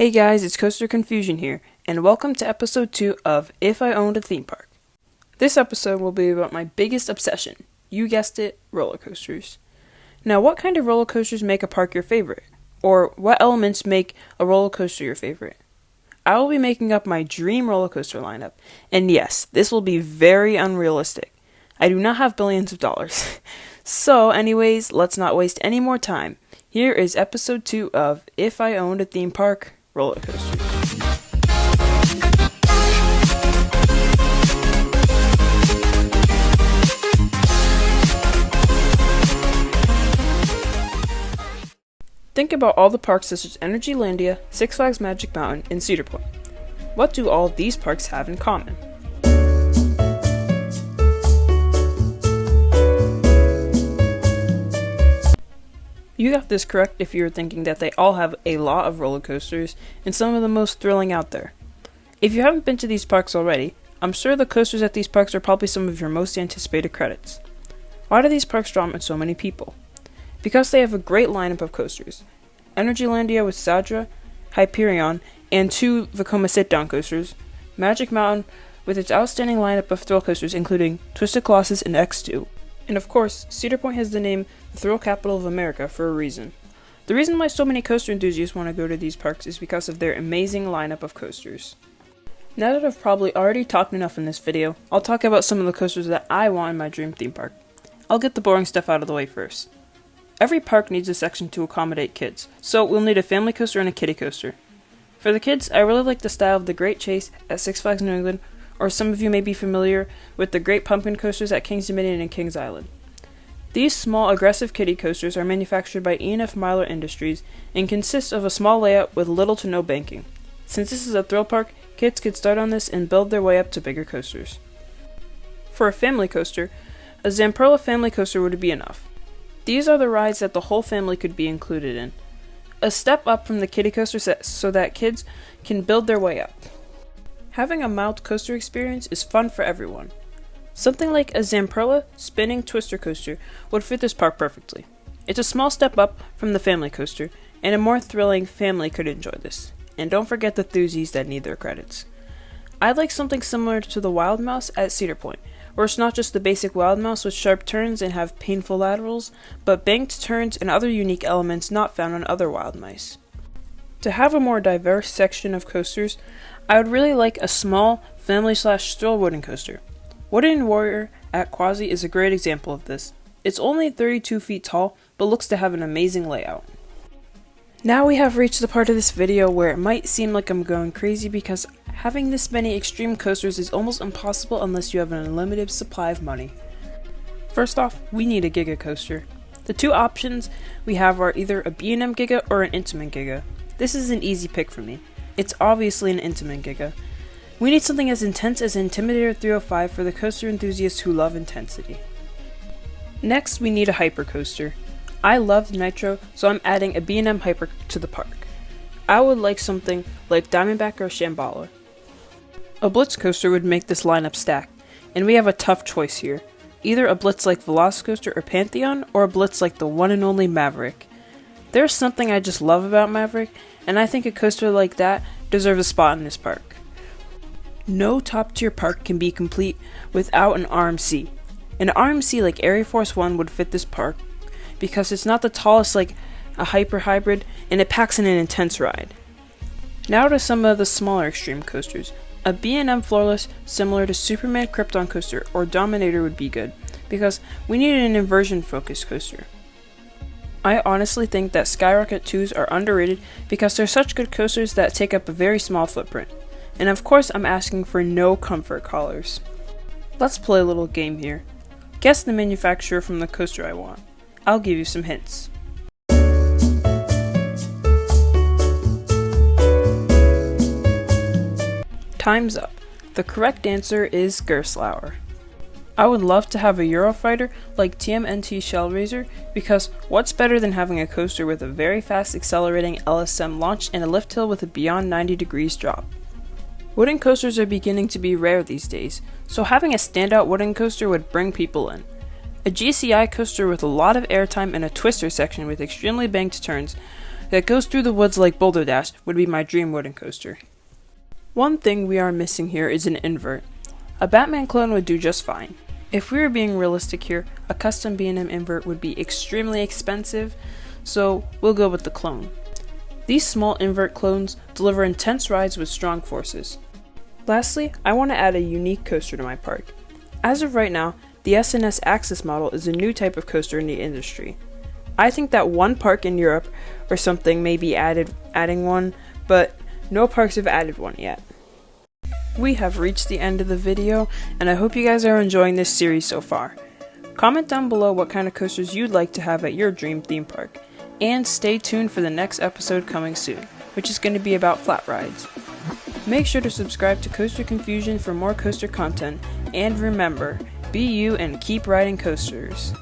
Hey guys, it's Coaster Confusion here, and welcome to episode 2 of If I Owned a Theme Park. This episode will be about my biggest obsession, you guessed it, roller coasters. Now, what kind of roller coasters make a park your favorite? Or what elements make a roller coaster your favorite? I will be making up my dream roller coaster lineup, and yes, this will be very unrealistic. I do not have billions of dollars. So anyways, let's not waste any more time. Here is episode 2 of If I Owned a Theme Park roller coaster. Think about all the parks such as Energylandia, Six Flags Magic Mountain, and Cedar Point. What do all these parks have in common? You got this correct if you were thinking that they all have a lot of roller coasters and some of the most thrilling out there. If you haven't been to these parks already, I'm sure the coasters at these parks are probably some of your most anticipated credits. Why do these parks draw in so many people? Because they have a great lineup of coasters. Energylandia with Zadra, Hyperion, and 2 Vekoma sit-down coasters, Magic Mountain with its outstanding lineup of thrill coasters including Twisted Colossus and X2, and of course, Cedar Point has the name the Thrill Capital of America for a reason. The reason why so many coaster enthusiasts want to go to these parks is because of their amazing lineup of coasters. Now that I've probably already talked enough in this video, I'll talk about some of the coasters that I want in my dream theme park. I'll get the boring stuff out of the way first. Every park needs a section to accommodate kids, so we'll need a family coaster and a kiddie coaster. For the kids, I really like the style of the Great Chase at Six Flags New England, or some of you may be familiar with the Great Pumpkin coasters at Kings Dominion and Kings Island. These small, aggressive kiddie coasters are manufactured by E&F Myler Industries and consist of a small layout with little to no banking. Since this is a thrill park, kids could start on this and build their way up to bigger coasters. For a family coaster, a Zamperla family coaster would be enough. These are the rides that the whole family could be included in. A step up from the kiddie coaster set so that kids can build their way up. Having a mild coaster experience is fun for everyone. Something like a Zamperla spinning twister coaster would fit this park perfectly. It's a small step up from the family coaster, and a more thrilling family could enjoy this. And don't forget the enthusiasts that need their credits. I'd like something similar to the Wild Mouse at Cedar Point, where it's not just the basic Wild Mouse with sharp turns and have painful laterals, but banked turns and other unique elements not found on other Wild Mice. To have a more diverse section of coasters, I would really like a small family/stroll wooden coaster. Wooden Warrior at Quasi is a great example of this. It's only 32 feet tall, but looks to have an amazing layout. Now we have reached the part of this video where it might seem like I'm going crazy because having this many extreme coasters is almost impossible unless you have an unlimited supply of money. First off, we need a Giga coaster. The 2 options we have are either a B&M Giga or an Intamin Giga. This is an easy pick for me. It's obviously an Intamin Giga. We need something as intense as Intimidator 305 for the coaster enthusiasts who love intensity. Next, we need a hyper coaster. I loved Nitro, so I'm adding a B&M Hyper to the park. I would like something like Diamondback or Shambhala. A Blitz coaster would make this lineup stack, and we have a tough choice here. Either a Blitz like Velocicoaster or Pantheon, or a Blitz like the one and only Maverick. There's something I just love about Maverick, and I think a coaster like that deserves a spot in this park. No top-tier park can be complete without an RMC. An RMC like Air Force One would fit this park because it's not the tallest like a Hyper Hybrid and it packs in an intense ride. Now to some of the smaller extreme coasters. A B&M Floorless similar to Superman Krypton Coaster or Dominator would be good because we need an inversion focused coaster. I honestly think that Skyrocket 2s are underrated because they're such good coasters that take up a very small footprint. And of course I'm asking for no comfort collars. Let's play a little game here. Guess the manufacturer from the coaster I want. I'll give you some hints. Time's up. The correct answer is Gerstlauer. I would love to have a Eurofighter like TMNT Shellraiser because what's better than having a coaster with a very fast accelerating LSM launch and a lift hill with a beyond 90 degrees drop. Wooden coasters are beginning to be rare these days, so having a standout wooden coaster would bring people in. A GCI coaster with a lot of airtime and a twister section with extremely banked turns that goes through the woods like Boulder Dash would be my dream wooden coaster. One thing we are missing here is an invert. A Batman clone would do just fine. If we were being realistic here, a custom B&M invert would be extremely expensive, so we'll go with the clone. These small invert clones deliver intense rides with strong forces. Lastly, I want to add a unique coaster to my park. As of right now, the SNS Axis model is a new type of coaster in the industry. I think that one park in Europe or something may be adding one, but no parks have added one yet. We have reached the end of the video, and I hope you guys are enjoying this series so far. Comment down below what kind of coasters you'd like to have at your dream theme park, and stay tuned for the next episode coming soon, which is going to be about flat rides. Make sure to subscribe to Coaster Confusion for more coaster content, and remember, be you and keep riding coasters.